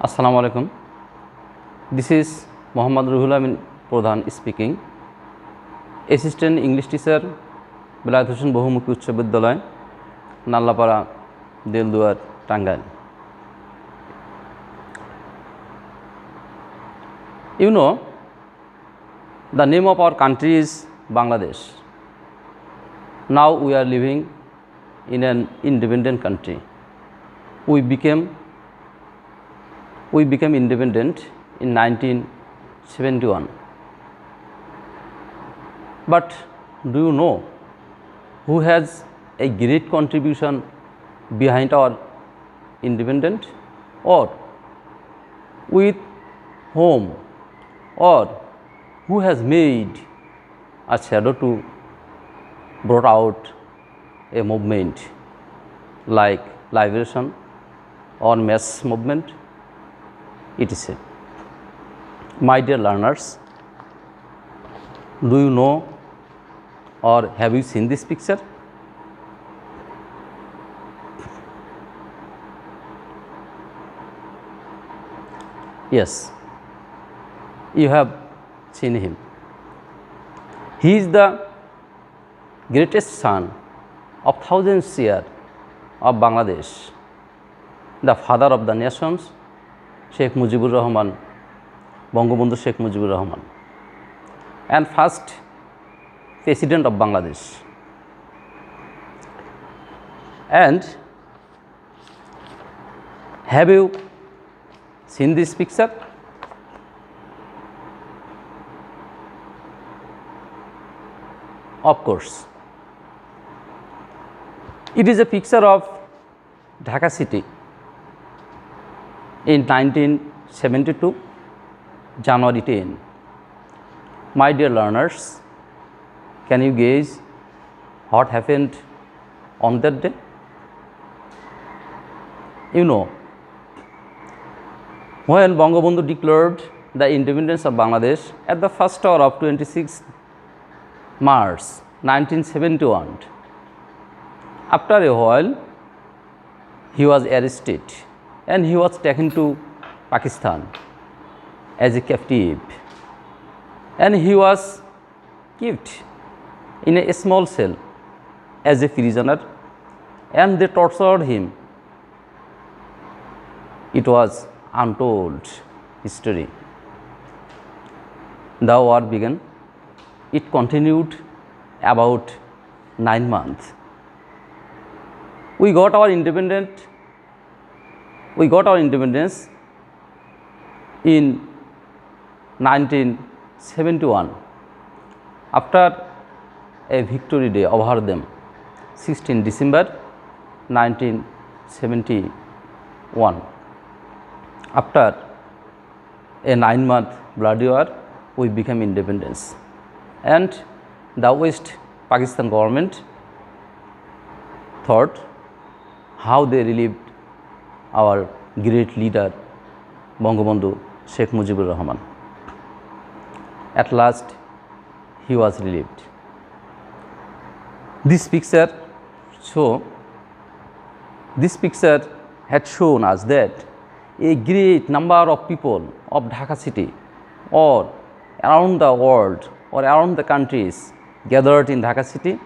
Assalamu alaikum. This is Md.Ruhul Amin Prodhah speaking. Assistant English teacher, Velayet Hossain Bahumukhi Uchcha Bidyalay, Nallapara, Delduar, Tangail. You know, the name of our country is Bangladesh. Now we are living in an independent country. We became independent in 1971. But do you know who has a great contribution behind our independence, or with whom, or who has made a shadow to brought out a movement like liberation or mass movement, etc. My dear learners, do you know or have you seen this picture? Yes, you have seen him. He is the greatest son of thousands years of Bangladesh, the father of the nations, Sheikh Mujibur Rahman, Bangabandhu Sheikh Mujibur Rahman, and first president of Bangladesh. And have you seen this picture? Of course. It is a picture of Dhaka city in 1972, January 10. My dear learners, can you guess what happened on that day? You know, when Bangabandhu declared the independence of Bangladesh at the first hour of 26 March 1971, after a while he was arrested and he was taken to Pakistan as a captive, and he was kept in a small cell as a prisoner, and they tortured him. It was untold history. The war began. It continued about 9 months. We got our independence in 1971 after a victory day over them, 16 December 1971. After a 9-month bloody war, we became independence, and the West Pakistan government thought how they relieved our great leader Bangabandhu Sheikh Mujibur Rahman. At last he was relieved. This picture had shown us that a great number of people of Dhaka city or around the world or around the countries gathered in Dhaka city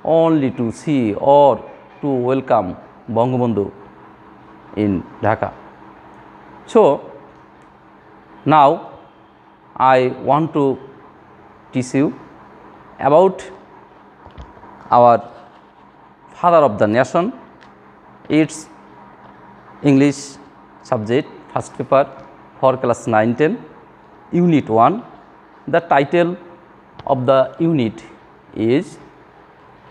only to see or to welcome Bangabandhu in Dhaka. So now I want to teach you about our father of the nation. It's English subject, first paper for class 9-10, unit 1. The title of the unit is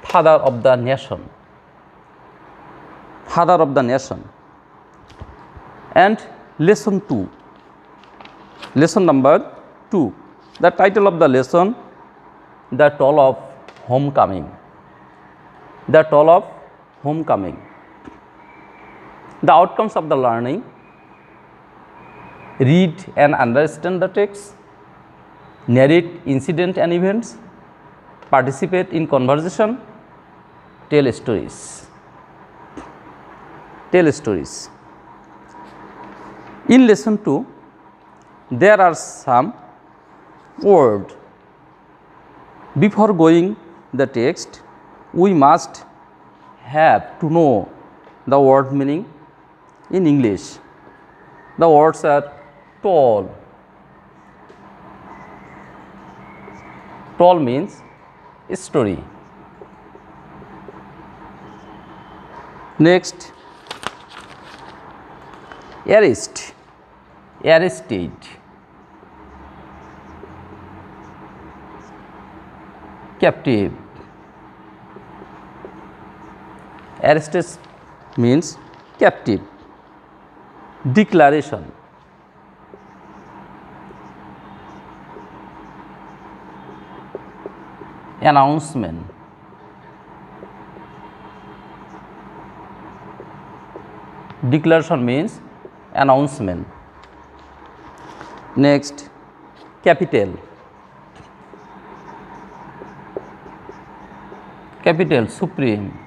Father of the Nation. Father of the Nation. And lesson 2, lesson number 2. The title of the lesson, The Toll of Homecoming. The Toll of Homecoming. The outcomes of the learning: read and understand the text, narrate incident and events, participate in conversation, tell stories. In lesson 2, there are some words. Before going the text, we must have to know the word meaning in English. The words are tall. Tall means story. Next, arrest, arrested. Captive. Arrested means captive. Declaration. Announcement. Declaration means announcement. Next, capital. Capital, supreme.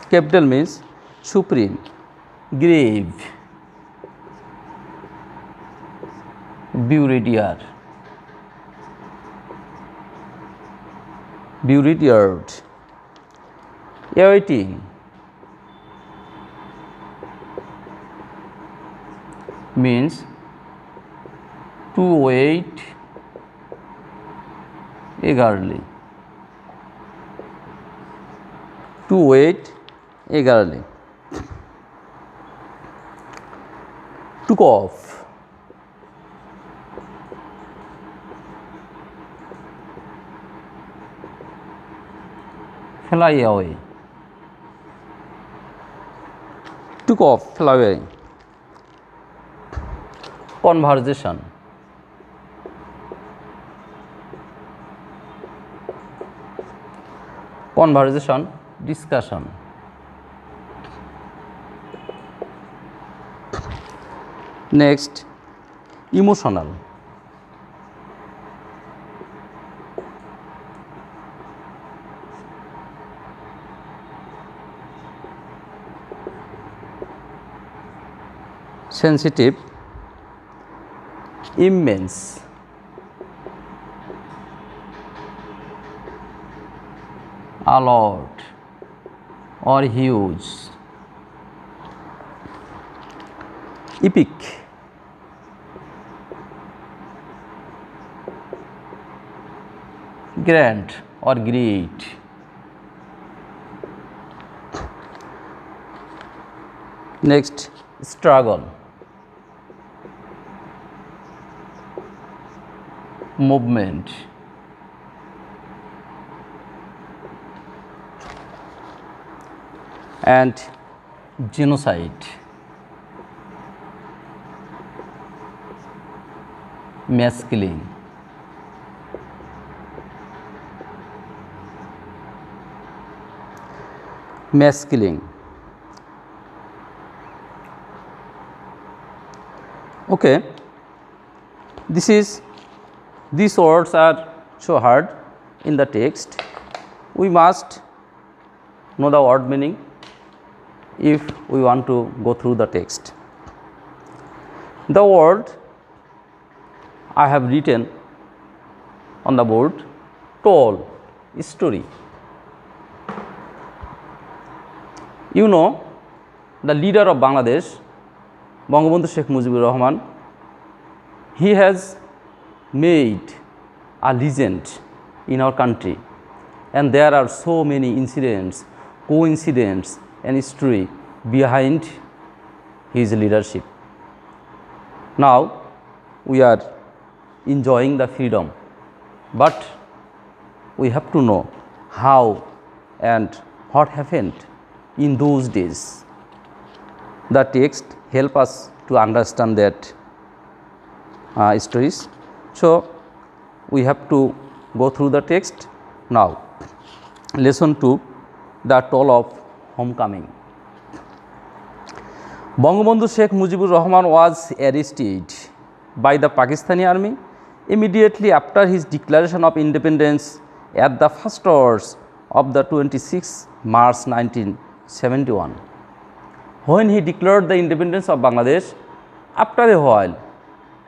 Capital means supreme. Grave. Beaureader. Beaureadered. Awaiting means to wait eagerly. To wait eagerly. Took off. Fly away. Took off, fly away. Conversation. Conversation, discussion. Next, emotional. Sensitive, immense. Alert or huge. Epic. Grand or great. Next, struggle. Movement. And genocide. Mass killing. Mass killing. Okay, these words are so hard in the text. We must know the word meaning if we want to go through the text. The word I have written on the board, told, story. You know, the leader of Bangladesh, Bangabandhu Sheikh Mujibur Rahman, he has made a legend in our country, and there are so many incidents, coincidence and history behind his leadership. Now we are enjoying the freedom, but we have to know how and what happened in those days. The text help us to understand that stories. So we have to go through the text now. Lesson 2, the toll of homecoming. Bangabandhu Sheikh Mujibur Rahman was arrested by the Pakistani army immediately after his declaration of independence at the first hours of the 26th March 1971. When he declared the independence of Bangladesh, after a while,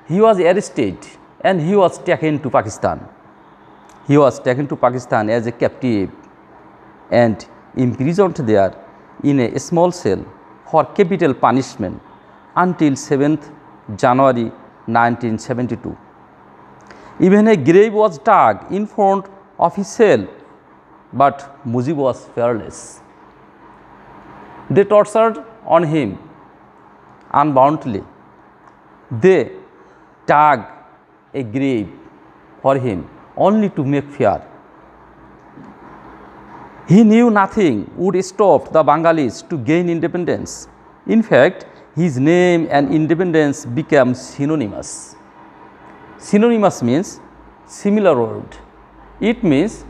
he was arrested and he was taken to Pakistan. He was taken to Pakistan as a captive and imprisoned there in a small cell for capital punishment until 7th January 1972. Even a grave was dug in front of his cell, but Mujib was fearless. They tortured on him unboundedly. They dug a grave for him only to make fear. He knew nothing would stop the Bengalis to gain independence. In fact, his name and independence became synonymous. Synonymous means similar word. It means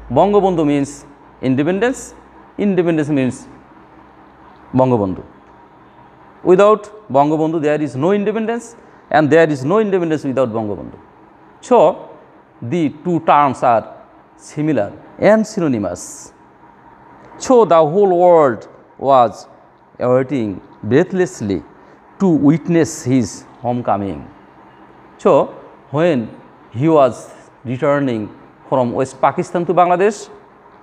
Bangabandhu means independence, independence means Bangabandhu. Without Bangabandhu there is no independence, and there is no independence without Bangabandhu. So, the two terms are similar and synonymous. So, the whole world was awaiting breathlessly to witness his homecoming. So, when he was returning from West Pakistan to Bangladesh,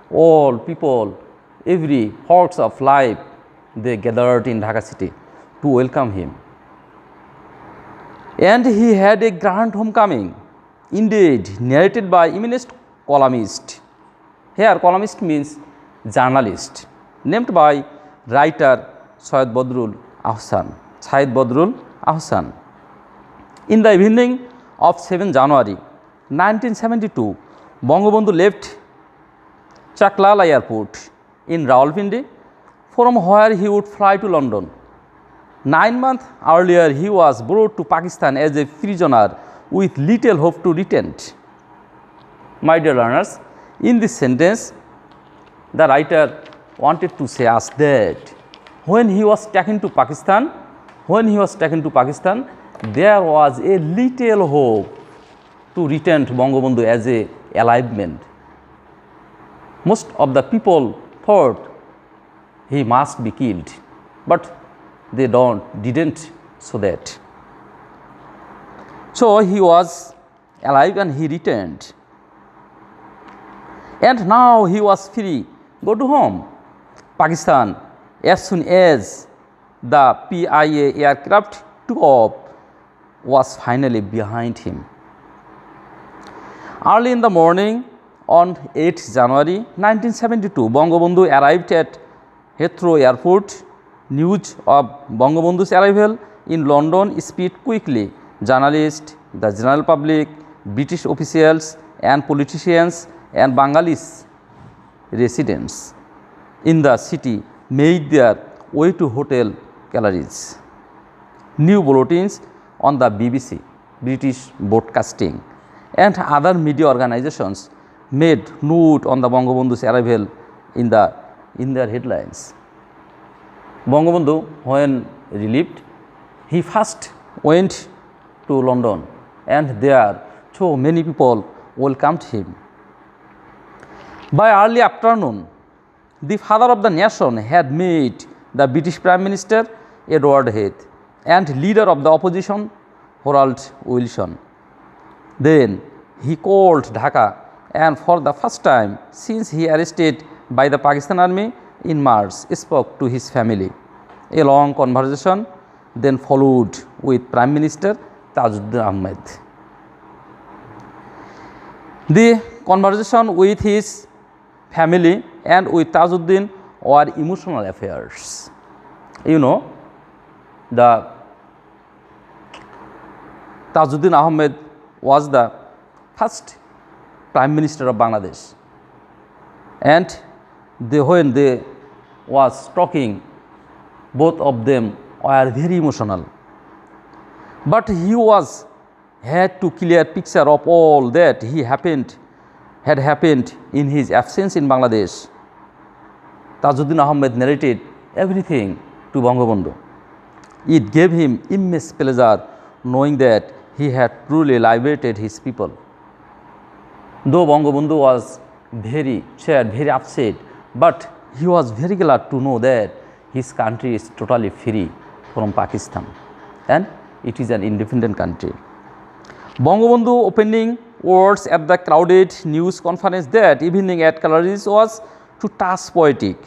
all people, every parts of life, they gathered in Dhaka city to welcome him. And he had a grand homecoming, indeed narrated by eminent columnist. Here columnist means journalist, named by writer Syed Badrul Ahsan. In the evening of 7 January 1972, Bangabandhu left Chaklala Airport in Rawalpindi, from where he would fly to London. 9 months earlier, he was brought to Pakistan as a prisoner with little hope to return. My dear learners, in this sentence, the writer wanted to say us that when he was taken to Pakistan, there was a little hope to return to Bangabandhu as a alive man. Most of the people thought he must be killed, but they didn't so that. So he was alive and he returned. And now he was free, go to home, Pakistan, as soon as the PIA aircraft took off was finally behind him. Early in the morning on 8th January 1972, Bangabandhu arrived at Heathrow Airport. News of Bangabandhu's arrival in London spread quickly. Journalists, the general public, British officials and politicians and Bengalis residents in the city made their way to hotel galleries. New bulletins on the BBC, British Broadcasting, and other media organizations made note on the Bangabandhu's arrival in their headlines. Bangabandhu, when relieved, he first went to London, and there so many people welcomed him. By early afternoon, the father of the nation had met the British Prime Minister Edward Heath and leader of the opposition Harold Wilson. Then he called Dhaka, and for the first time since he arrested by the Pakistan Army in March, spoke to his family. A long conversation then followed with Prime Minister Tajuddin Ahmed. The conversation with his family and with Tajuddin were emotional affairs. You know, the Tajuddin Ahmed was the first Prime Minister of Bangladesh, and when they was talking, both of them were very emotional. But he had to clear picture of all that had happened in his absence in Bangladesh. Tajuddin Ahmed narrated everything to Bangabandhu. It gave him immense pleasure knowing that he had truly liberated his people. Though Bangabandhu was very sad, very upset, but he was very glad to know that his country is totally free from Pakistan and it is an independent country. Bangabandhu opening words at the crowded news conference that evening at Kalari's was to touch poetic.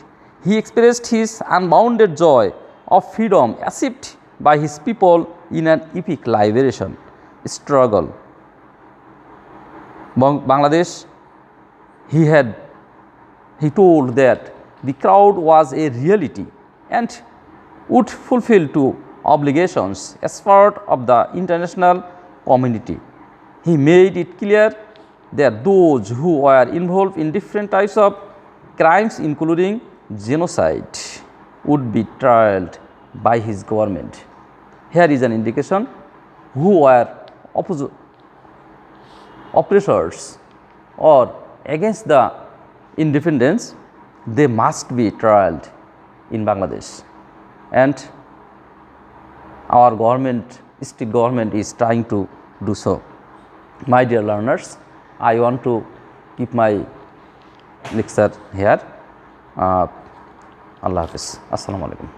He expressed his unbounded joy of freedom achieved by his people in an epic liberation struggle. Bangladesh, he told that the crowd was a reality and would fulfill two obligations as part of the international community. He made it clear that those who were involved in different types of crimes including genocide would be tried by his government. Here is an indication who were oppressors or against the independence, they must be tried in Bangladesh, and our government, state government is trying to do so. My dear learners, I want to keep my lecture here. Allah Hafiz. Assalamu alaikum.